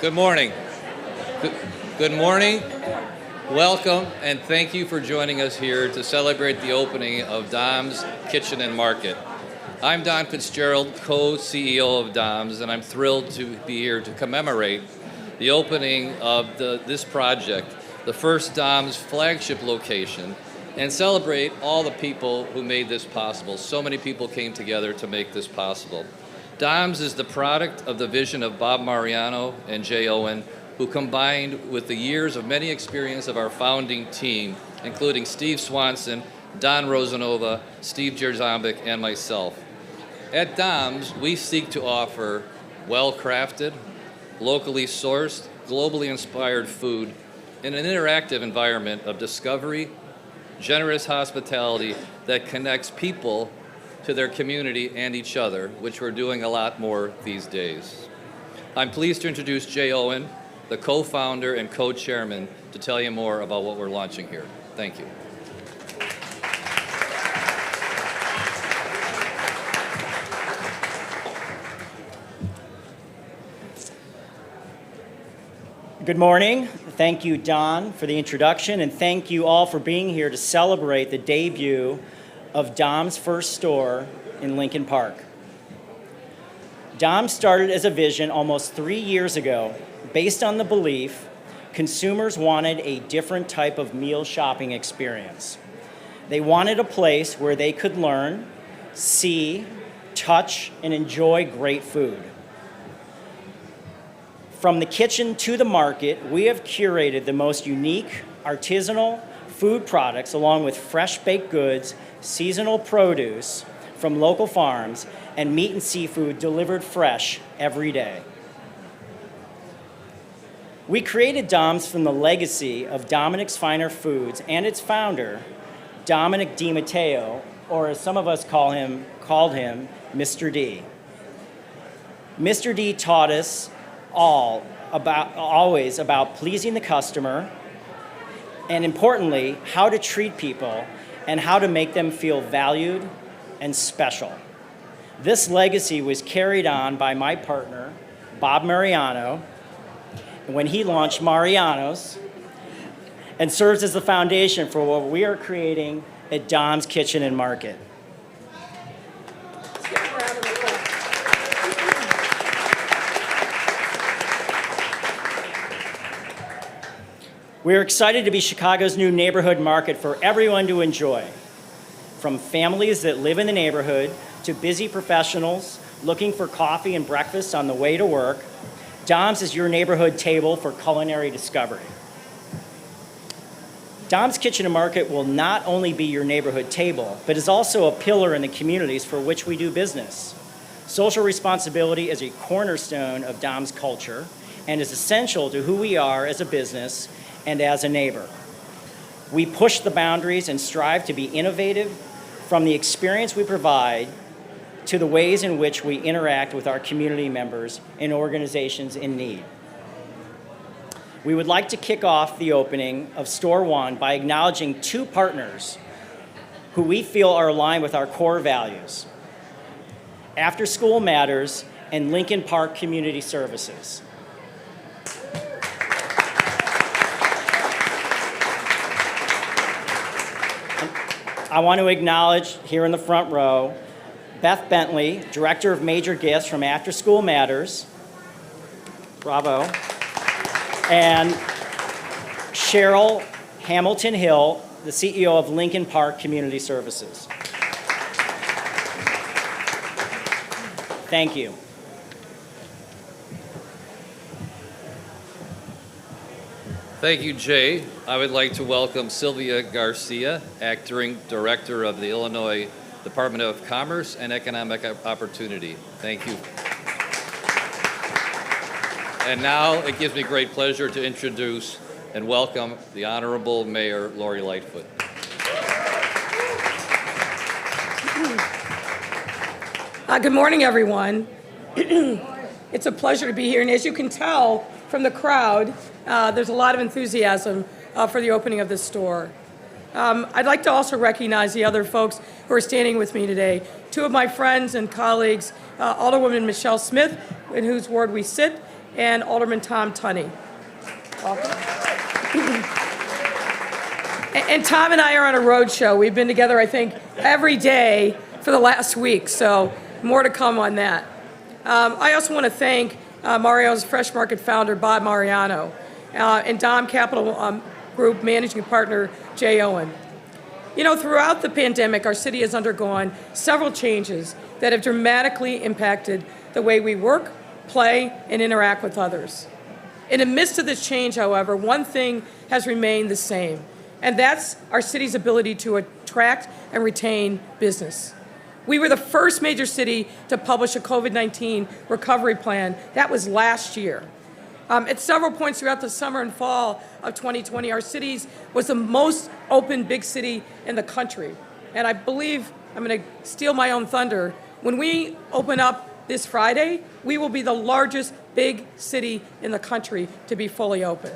Good morning. Good morning. Welcome, and thank you for joining us here to celebrate the opening of Dom's Kitchen and Market. I'm Don Fitzgerald, co-CEO of Dom's, and I'm thrilled to be here to commemorate the opening of this project, the first Dom's flagship location, and celebrate all the people who made this possible. So many people came together to make this possible. Dom's is the product of the vision of Bob Marino and Jay Owen, who combined with the years of many experience of our founding team, including Steve Swanson, Don Rosanova, Steve Jerzombic, and myself. At Dom's, we seek to offer well-crafted, locally sourced, globally inspired food in an interactive environment of discovery, generous hospitality that connects people to their community and each other, which we're doing a lot more these days. I'm pleased to introduce Jay Owen, the co-founder and co-chairman, to tell you more about what we're launching here. Thank you. Good morning. Thank you, Don, for the introduction, and thank you all for being here to celebrate the debut of Dom's first store in Lincoln Park. Dom started as a vision almost 3 years ago, based on the belief consumers wanted a different type of meal shopping experience. They wanted a place where they could learn, see, touch, and enjoy great food. From the kitchen to the market, we have curated the most unique, artisanal food products along with fresh baked goods, seasonal produce from local farms, and meat and seafood delivered fresh every day. We created Dom's from the legacy of Dominic's Finer Foods and its founder, Dominic DiMatteo, or as some of us called him, Mr. D. Mr. D taught us always about pleasing the customer, and importantly, how to treat people and how to make them feel valued and special. This legacy was carried on by my partner, Bob Mariano, when he launched Mariano's, and serves as the foundation for what we are creating at Dom's Kitchen and Market. We're excited to be Chicago's new neighborhood market for everyone to enjoy, from families that live in the neighborhood to busy professionals looking for coffee and breakfast on the way to work. Dom's is your neighborhood table for culinary discovery. Dom's Kitchen and Market will not only be your neighborhood table, but is also a pillar in the communities for which we do business. Social responsibility is a cornerstone of Dom's culture and is essential to who we are as a business and as a neighbor. We push the boundaries and strive to be innovative, from the experience we provide to the ways in which we interact with our community members and organizations in need. We would like to kick off the opening of Store One by acknowledging two partners who we feel are aligned with our core values: After School Matters and Lincoln Park Community Services. I want to acknowledge here in the front row Beth Bentley, Director of Major Gifts from After School Matters. Bravo. And Cheryl Hamilton Hill, the CEO of Lincoln Park Community Services. Thank you. Thank you, Jay. I would like to welcome Sylvia Garcia, Acting Director of the Illinois Department of Commerce and Economic Opportunity. Thank you. And now it gives me great pleasure to introduce and welcome the Honorable Mayor Lori Lightfoot. Good morning, everyone. It's a pleasure to be here, and as you can tell from the crowd, there's a lot of enthusiasm for the opening of this store. I'd like to also recognize the other folks who are standing with me today. Two of my friends and colleagues, Alderwoman Michelle Smith, in whose ward we sit, and Alderman Tom Tunney. Welcome. And Tom and I are on a road show. We've been together, I think, every day for the last week, so more to come on that. I also want to thank Mario's Fresh Market founder, Bob Mariano, and Dom Capital Group managing partner, Jay Owen. You know, throughout the pandemic, our city has undergone several changes that have dramatically impacted the way we work, play, and interact with others. In the midst of this change, however, one thing has remained the same, and that's our city's ability to attract and retain business. We were the first major city to publish a COVID-19 recovery plan. That was last year. At several points throughout the summer and fall of 2020, our city was the most open big city in the country. And I believe, I'm going to steal my own thunder, when we open up this Friday, we will be the largest big city in the country to be fully open.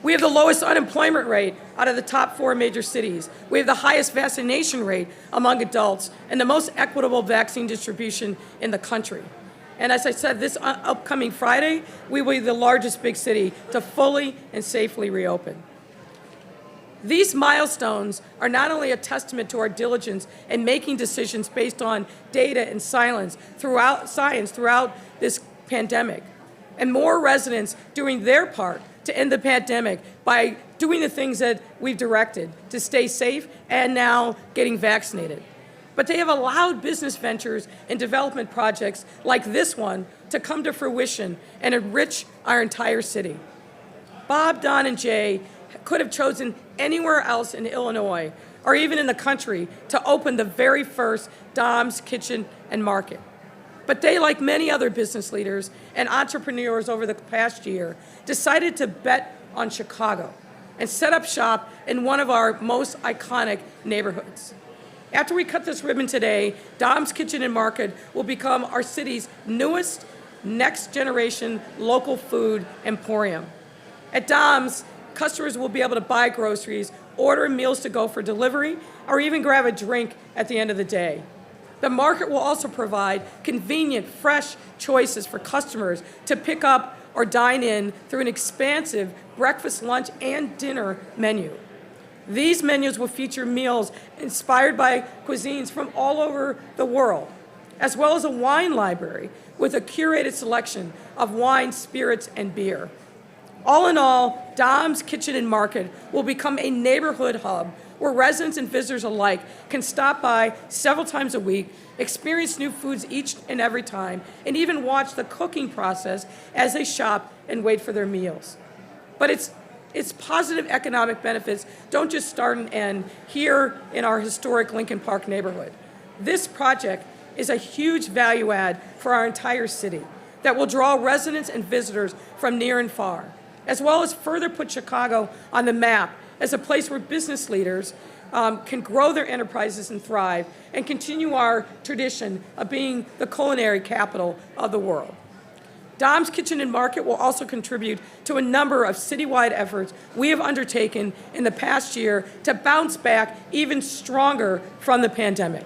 We have the lowest unemployment rate out of the top 4 major cities. We have the highest vaccination rate among adults and the most equitable vaccine distribution in the country. And as I said, this upcoming Friday, we will be the largest big city to fully and safely reopen. These milestones are not only a testament to our diligence in making decisions based on data and science throughout this pandemic, and more residents doing their part to end the pandemic by doing the things that we've directed to stay safe and now getting vaccinated. But they have allowed business ventures and development projects like this one to come to fruition and enrich our entire city. Bob, Don, and Jay could have chosen anywhere else in Illinois or even in the country to open the very first Dom's Kitchen and Market. But they, like many other business leaders and entrepreneurs over the past year, decided to bet on Chicago and set up shop in one of our most iconic neighborhoods. After we cut this ribbon today, Dom's Kitchen and Market will become our city's newest, next-generation local food emporium. At Dom's, customers will be able to buy groceries, order meals to go for delivery, or even grab a drink at the end of the day. The market will also provide convenient, fresh choices for customers to pick up or dine in through an expansive breakfast, lunch, and dinner menu. These menus will feature meals inspired by cuisines from all over the world, as well as a wine library with a curated selection of wine, spirits, and beer. All in all, Dom's Kitchen and Market will become a neighborhood hub where residents and visitors alike can stop by several times a week, experience new foods each and every time, and even watch the cooking process as they shop and wait for their meals. But its positive economic benefits don't just start and end here in our historic Lincoln Park neighborhood. This project is a huge value add for our entire city that will draw residents and visitors from near and far, as well as further put Chicago on the map as a place where business leaders can grow their enterprises and thrive and continue our tradition of being the culinary capital of the world. Dom's Kitchen and Market will also contribute to a number of citywide efforts we have undertaken in the past year to bounce back even stronger from the pandemic,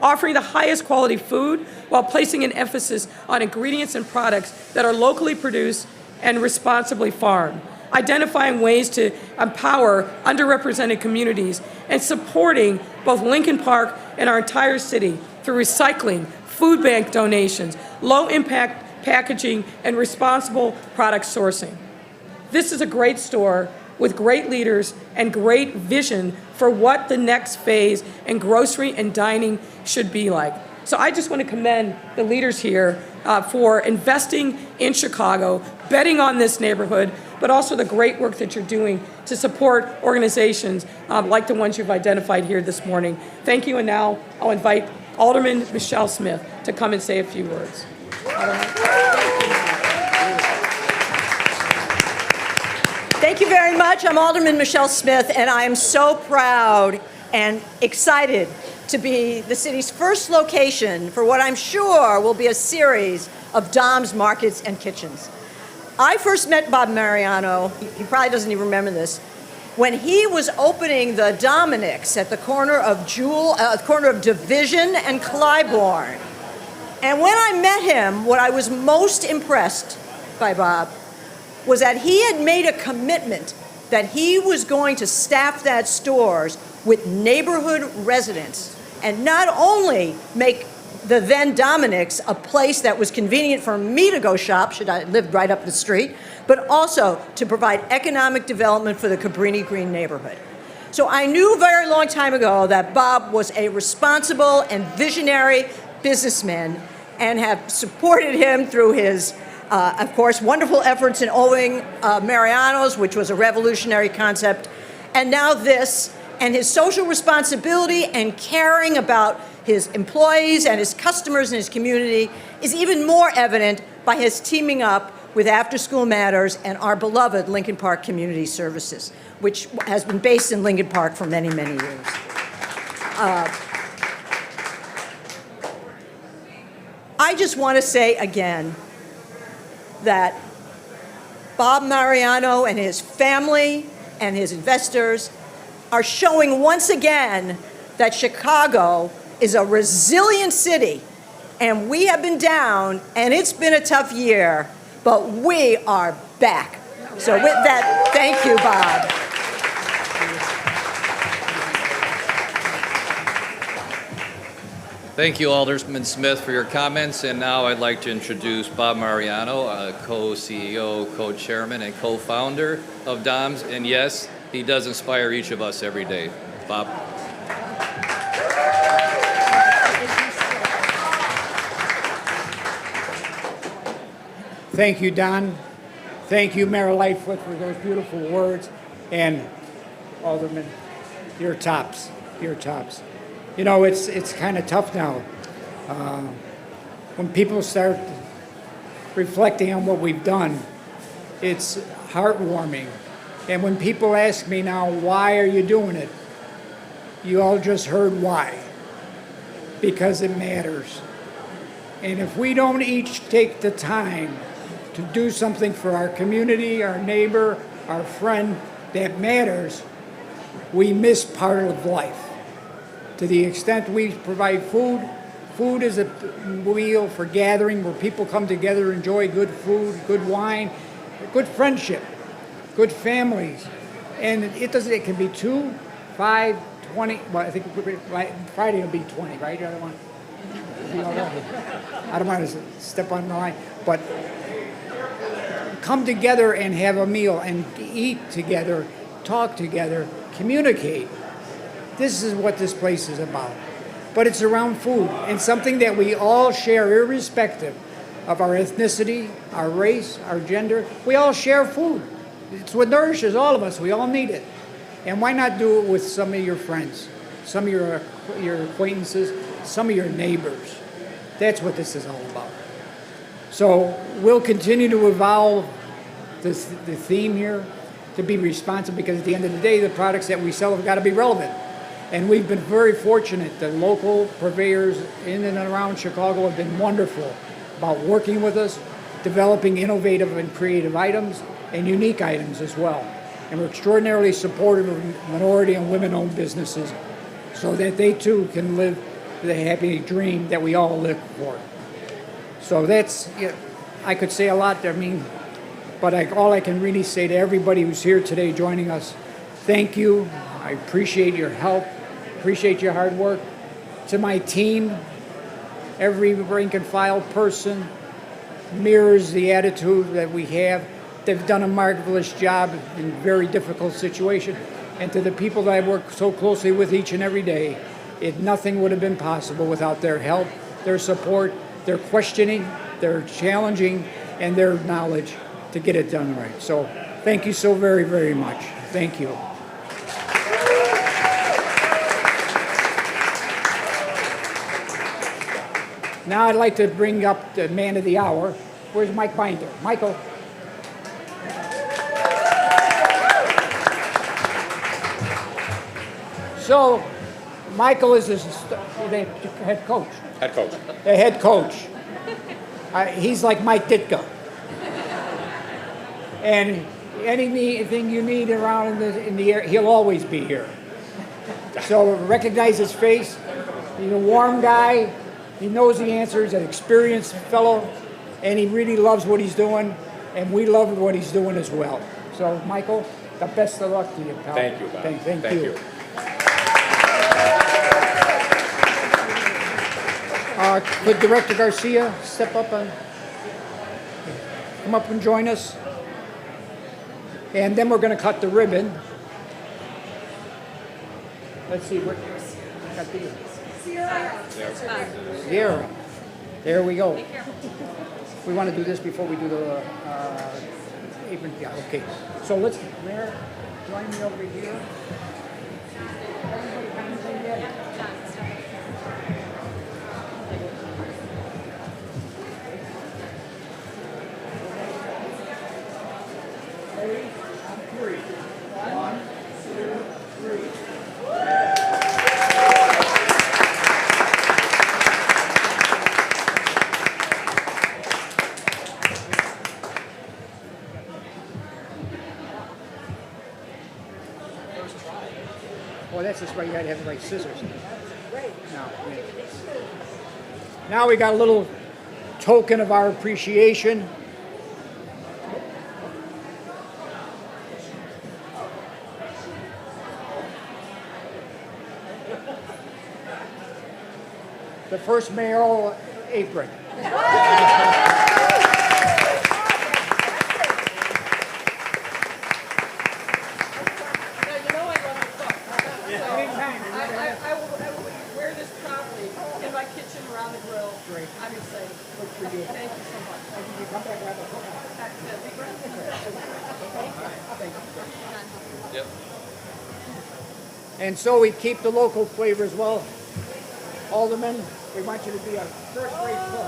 offering the highest quality food while placing an emphasis on ingredients and products that are locally produced and responsibly farmed, identifying ways to empower underrepresented communities, and supporting both Lincoln Park and our entire city through recycling, food bank donations, low-impact packaging, and responsible product sourcing. This is a great store with great leaders and great vision for what the next phase in grocery and dining should be like. So I just want to commend the leaders here for investing in Chicago, betting on this neighborhood, but also the great work that you're doing to support organizations like the ones you've identified here this morning. Thank you, and now I'll invite Alderman Michelle Smith to come and say a few words. Thank you very much. I'm Alderman Michelle Smith, and I am so proud and excited to be the city's first location for what I'm sure will be a series of Dom's Markets and Kitchens. I first met Bob Mariano, he probably doesn't even remember this, when he was opening the Dominic's at the corner of Division and Clybourne. And when I met him, what I was most impressed by Bob was that he had made a commitment that he was going to staff that stores with neighborhood residents and not only make the then Dominic's a place that was convenient for me to go shop, should I lived right up the street, but also to provide economic development for the Cabrini Green neighborhood. So I knew a very long time ago that Bob was a responsible and visionary businessman and have supported him through his, of course, wonderful efforts in owning Mariano's, which was a revolutionary concept, and now this, and his social responsibility and caring about his employees and his customers and his community is even more evident by his teaming up with After School Matters and our beloved Lincoln Park Community Services, which has been based in Lincoln Park for many, many years. I just want to say again that Bob Mariano and his family and his investors are showing once again that Chicago is a resilient city, and we have been down, and it's been a tough year, but we are back. So with that, thank you, Bob. Thank you, Alderman Smith, for your comments. And now I'd like to introduce Bob Mariano, co-CEO, co-chairman, and co-founder of DOMS. And yes, he does inspire each of us every day. Bob. Thank you, Don. Thank you, Mayor Lightfoot, for those beautiful words. And Alderman, you're tops. You're tops. You know, it's kind of tough now. When people start reflecting on what we've done, it's heartwarming. And when people ask me now, why are you doing it? You all just heard why. Because it matters. And if we don't each take the time to do something for our community, our neighbor, our friend that matters, we miss part of life. To the extent we provide food, food is a wheel for gathering where people come together, enjoy good food, good wine, good friendship, good families. And it can be 2, 5, 20, well, I think Friday will be 20, right? I don't want to step on the line, but come together and have a meal and eat together, talk together, communicate. This is what this place is about. But it's around food and something that we all share irrespective of our ethnicity, our race, our gender. We all share food. It's what nourishes all of us. We all need it. And why not do it with some of your friends, some of your acquaintances, some of your neighbors? That's what this is all about. So we'll continue to evolve the theme here to be responsive, because at the end of the day, the products that we sell have got to be relevant. And we've been very fortunate. The local purveyors in and around Chicago have been wonderful about working with us, developing innovative and creative items and unique items as well. And we're extraordinarily supportive of minority and women-owned businesses so that they too can live the happy dream that we all live for. So that's, I could say a lot there, but all I can really say to everybody who's here today joining us, thank you. I appreciate your help, appreciate your hard work. To my team, every rank and file person mirrors the attitude that we have. They've done a marvelous job in a very difficult situation. And to the people that I work so closely with each and every day, nothing would have been possible without their help, their support, their questioning, their challenging, and their knowledge to get it done right. So thank you so very, very much. Thank you. Now I'd like to bring up the man of the hour. Where's Mike Binder? Michael. So Michael is the head coach. Head coach. The head coach. He's like Mike Ditka. And anything you need around in the area, he'll always be here. So recognize his face. He's a warm guy. He knows the answers, an experienced fellow, and he really loves what he's doing, and we love what he's doing as well. So, Michael, the best of luck to you, pal. Thank you, Bob. Thank you. Could Director Garcia step up and come up and join us? And then we're going to cut the ribbon. Let's see what. Sierra. There we go. We want to do this before we do the apron. Yeah, okay. So let's, Mayor, join me over here. Everybody kind of say yes. Ready? On three. 1, 2, 3. Oh, that's just why you gotta have the right scissors. Now we got a little token of our appreciation. The first mayoral apron. I will wear this proudly in my kitchen around the grill. Great. I'm excited. Good for you. Thank you so much. Thank you. Come back and have a photo. That'd be great. Thank you. Yep. And so we keep the local flavor as well. Alderman, we want you to be a first-rate cook.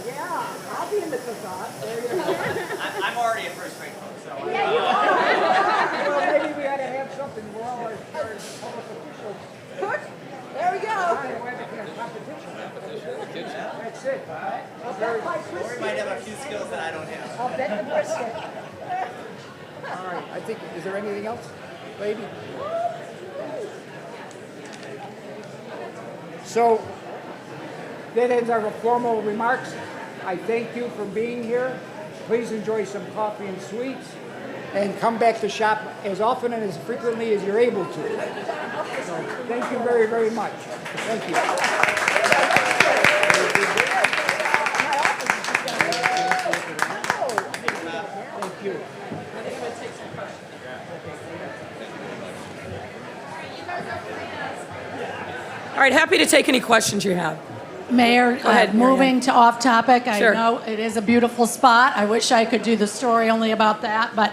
Yeah, I'll be in the cook-off. I'm already a first-rate cook, so. Well, maybe we ought to have something. We're all our public officials. Cook? There we go. All right, we'll have a competition. That's it. I'll bet my Lori brisket. might have a few skills that I don't have. I'll bet the brisket. All right, I think, is there anything else, lady? So, that ends our formal remarks. I thank you for being here. Please enjoy some coffee and sweets, and come back to shop as often and as frequently as you're able to. So, thank you very, very much. Thank you. Thank you. All right, happy to take any questions you have. Mayor, ahead, moving to off topic, I Sure. know it is a beautiful spot. I wish I could do the story only about that, but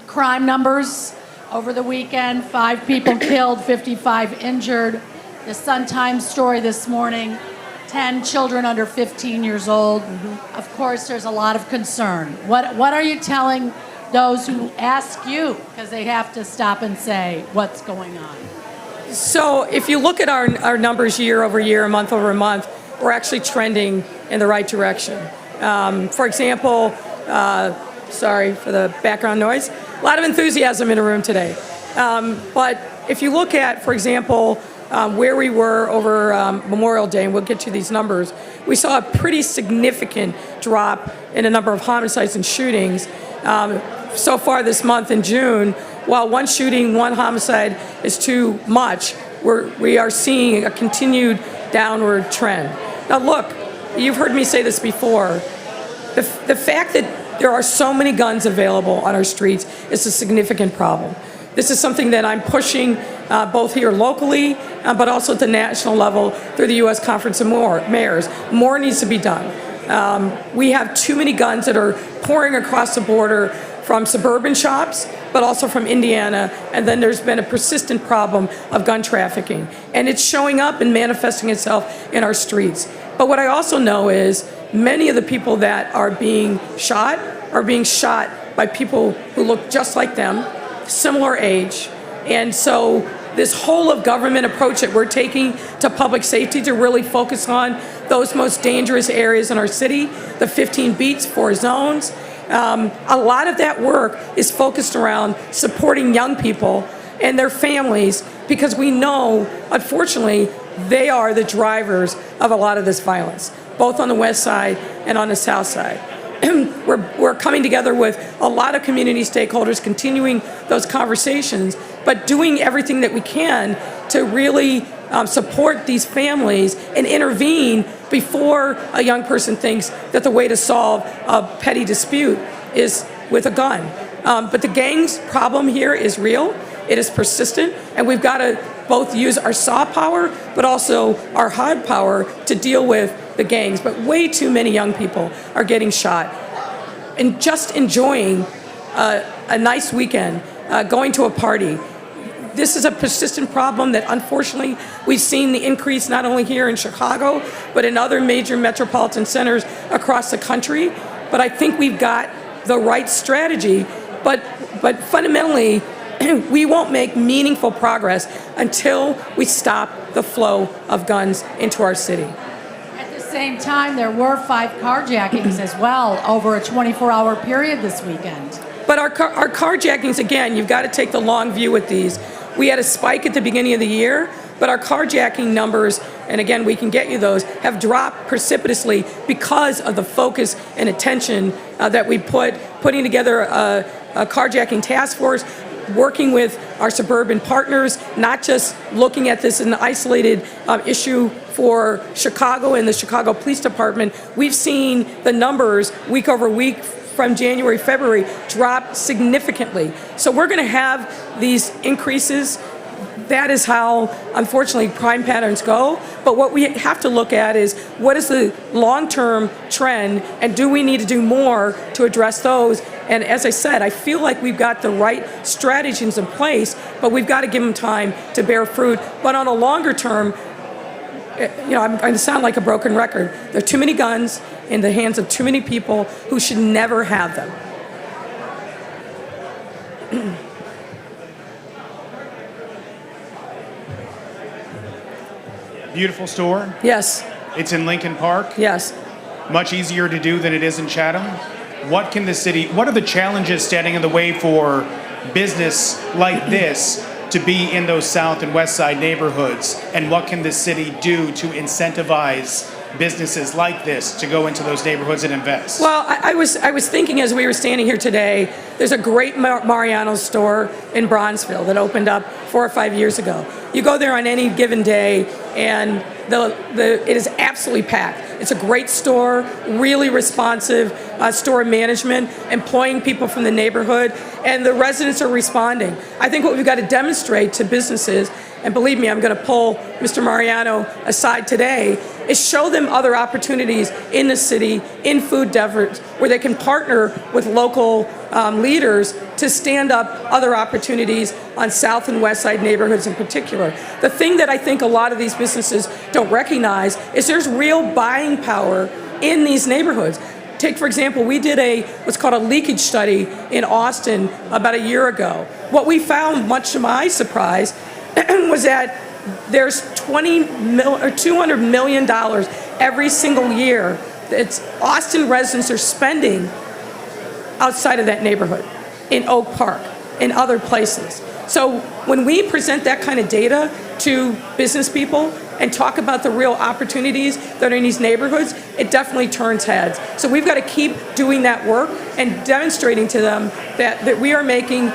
crime numbers over the weekend, 5 people killed, 55 injured. The Sun-Times story this morning, 10 children under 15 years old. Of course, there's a lot of concern. What are you telling those who ask you, because they have to stop and say, what's going on? So if you look at our numbers year over year, month over month, we're actually trending in the right direction. For example, sorry for the background noise, a lot of enthusiasm in the room today. But if you look at, for example, where we were over Memorial Day, and we'll get to these numbers, we saw a pretty significant drop in the number of homicides and shootings. So far this month in June, while one shooting, one homicide is too much, we are seeing a continued downward trend. Now look, you've heard me say this before, the fact that there are so many guns available on our streets is a significant problem. This is something that I'm pushing both here locally, but also at the national level through the U.S. Conference of Mayors. More needs to be done. We have too many guns that are pouring across the border from suburban shops, but also from Indiana, and then there's been a persistent problem of gun trafficking. And it's showing up and manifesting itself in our streets. But what I also know is many of the people that are being shot by people who look just like them, similar age. And so this whole of government approach that we're taking to public safety to really focus on those most dangerous areas in our city, the 15 beats, 4 zones, A lot of that work is focused around supporting young people and their families, because we know, unfortunately, they are the drivers of a lot of this violence, both on the west side and on the south side. We're coming together with a lot of community stakeholders, continuing those conversations, but doing everything that we can to really support these families and intervene before a young person thinks that the way to solve a petty dispute is with a gun. But the gangs problem here is real. It is persistent, and we've got to both use our soft power, but also our hard power to deal with the gangs. But way too many young people are getting shot and just enjoying a nice weekend, going to a party. This is a persistent problem that unfortunately we've seen the increase not only here in Chicago, but in other major metropolitan centers across the country. But I think we've got the right strategy, but fundamentally, we won't make meaningful progress until we stop the flow of guns into our city. At the same time, there were 5 carjackings as well over a 24-hour period this weekend. But our carjackings, again, you've got to take the long view with these. We had a spike at the beginning of the year, but our carjacking numbers, and again, we can get you those, have dropped precipitously because of the focus and attention that we putting together a carjacking task force, working with our suburban partners, not just looking at this as an isolated issue for Chicago and the Chicago Police Department. We've seen the numbers week over week from January, February drop significantly. So we're going to have these increases. That is how, unfortunately, crime patterns go. But what we have to look at is what is the long-term trend, and do we need to do more to address those? And as I said, I feel like we've got the right strategies in place, but we've got to give them time to bear fruit. But on a longer term, I'm going to sound like a broken record. There are too many guns in the hands of too many people who should never have them. Beautiful store. Yes. It's in Lincoln Park. Yes. Much easier to do than it is in Chatham. What are the challenges standing in the way for business like this to be in those south and west side neighborhoods? And what can the city do to incentivize businesses like this to go into those neighborhoods and invest? Well, I was thinking as we were standing here today, there's a great Marino store in Bronzeville that opened up 4 or 5 years ago. You go there on any given day, and it is absolutely packed. It's a great store, really responsive store management, employing people from the neighborhood, and the residents are responding. I think what we've got to demonstrate to businesses, and believe me, I'm going to pull Mr. Mariano aside today, is show them other opportunities in the city, in food deserts, where they can partner with local leaders to stand up other opportunities on south and west side neighborhoods in particular. The thing that I think a lot of these businesses don't recognize is there's real buying power in these neighborhoods. Take, for example, we did what's called a leakage study in Austin about a year ago. What we found, much to my surprise, was that there's $200 million every single year that Austin residents are spending outside of that neighborhood, in Oak Park, in other places. So when we present that kind of data to business people and talk about the real opportunities that are in these neighborhoods, it definitely turns heads. So we've got to keep doing that work and demonstrating to them that we are making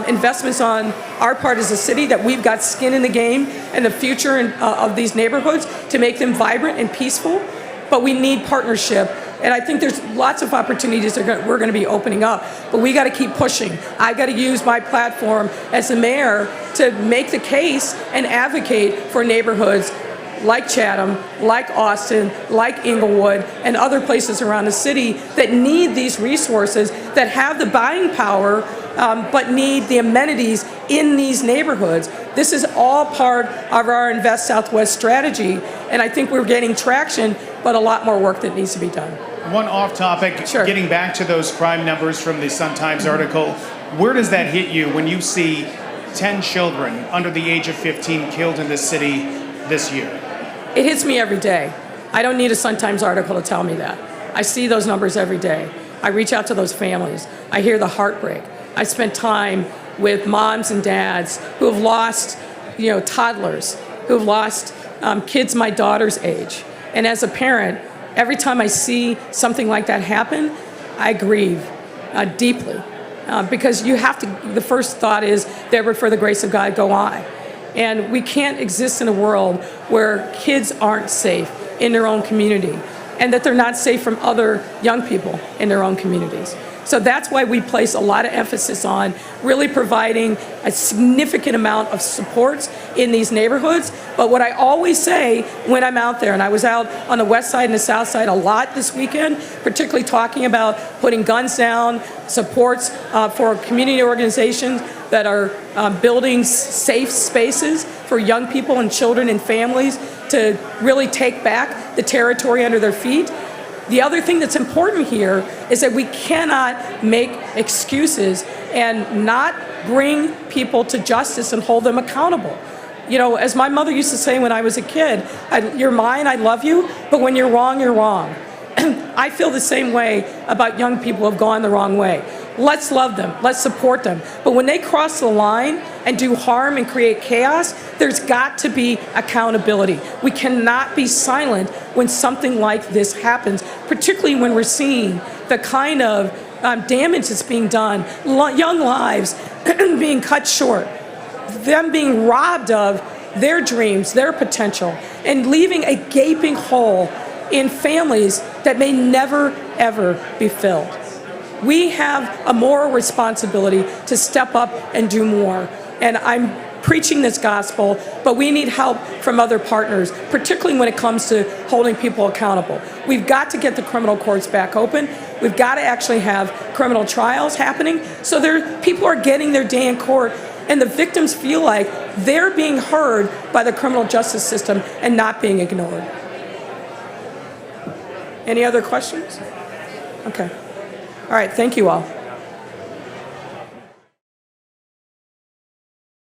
investments on our part as a city, that we've got skin in the game and the future of these neighborhoods to make them vibrant and peaceful. But we need partnership. And I think there's lots of opportunities that we're going to be opening up, but we got to keep pushing. I've got to use my platform as the mayor to make the case and advocate for neighborhoods like Chatham, like Austin, like Inglewood, and other places around the city that need these resources, that have the buying power, but need the amenities in these neighborhoods. This is all part of our Invest Southwest strategy, and I think we're getting traction, but a lot more work that needs to be done. One off topic, Sure. Getting back to those crime numbers from the Sun-Times article, where does that hit you when you see 10 children under the age of 15 killed in this city this year? It hits me every day. I don't need a Sun-Times article to tell me that. I see those numbers every day. I reach out to those families. I hear the heartbreak. I spend time with moms and dads who have lost, toddlers, who have lost kids my daughter's age. And as a parent, every time I see something like that happen, I grieve deeply. Because you have to, the first thought is, there for the grace of God go I. And we can't exist in a world where kids aren't safe in their own community and that they're not safe from other young people in their own communities. So that's why we place a lot of emphasis on really providing a significant amount of supports in these neighborhoods. But what I always say when I'm out there, and I was out on the west side and the south side a lot this weekend, particularly talking about putting guns down, supports for community organizations that are building safe spaces for young people and children and families to really take back the territory under their feet. The other thing that's important here is that we cannot make excuses and not bring people to justice and hold them accountable. As my mother used to say when I was a kid, you're mine, I love you, but when you're wrong, you're wrong. I feel the same way about young people who have gone the wrong way. Let's love them, let's support them. But when they cross the line and do harm and create chaos, there's got to be accountability. We cannot be silent when something like this happens, particularly when we're seeing the kind of damage that's being done, young lives being cut short, them being robbed of their dreams, their potential, and leaving a gaping hole in families that may never, ever be filled. We have a moral responsibility to step up and do more. And I'm preaching this gospel, but we need help from other partners, particularly when it comes to holding people accountable. We've got to get the criminal courts back open. We've got to actually have criminal trials happening so people are getting their day in court and the victims feel like they're being heard by the criminal justice system and not being ignored. Any other questions? Okay. All right, thank you all.